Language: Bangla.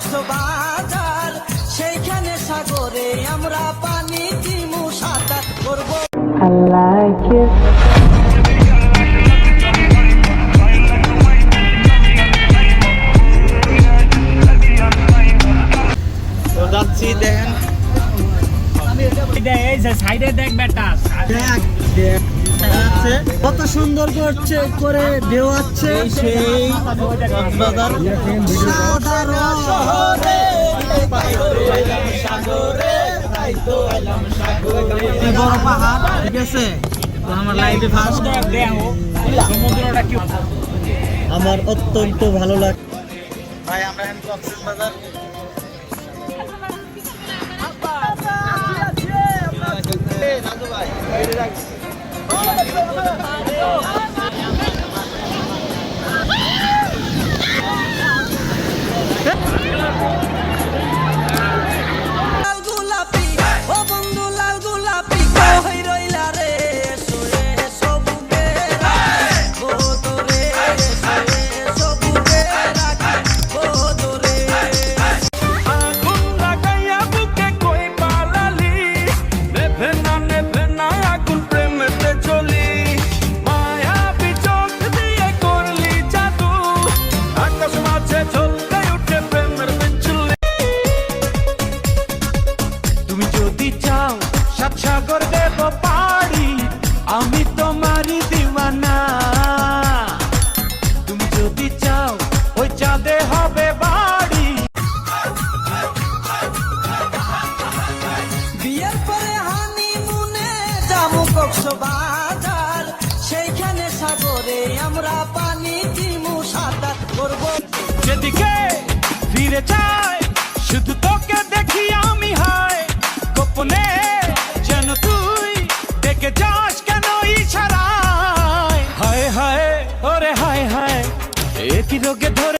কক্সবাজার, সেইখানে সাগরে আমরা পানি দিমু সাঁতার করবো। I like it. তো যাচ্ছি, দেখেন এই যে সাইডে দেখ বেটা, আছে কত সুন্দর করছে করে দেওয়াচ্ছে সেই কক্সবাজার সাধারণ শহরে বড় পাহাড়, ঠিক আছে। তো আমার লাইফে ফার্স্ট দেহ সমুদ্রটা কি আমার অত্যন্ত ভালো লাগে ভাই। আমরা এখন কক্সবাজার লাল গোলাপি ও বন্ধু লাল গোলাপি কই রইলা রে সোয়ে সবুকে রাখবো তোরে, সোয়ে সবুকে রাখবো তোরে। আগুন লাগাইয়া বুকে কই পালালি, নেভে না আগুন প্রেমেতে চলি, মায়াবী চোখ দিয়ে করলি জাদু, আকাশ মাঝে ঝলকে উঠে প্রেমের বিঞ্চুলি। তুমি যদি চাও সাত সাগর দেব পাড়ি, আমি তোমারই দিওয়ানা। তুমি যদি চাও ওই চাঁদে হবে বাড়ি। বিয়ের পরে হানিমুনে যাবো কক্সবাজার, সেইখানে সাগরে আমরা পানি দিমু সাঁতার করবো। যেদিকে ফিরে যাই শুধু তোকে দেখি আমি, হায় গোপনে যেন তুই দেখে যাস কেন ইশারায়। হায় হায় ওরে হায় হায়, একই রোগে ধরে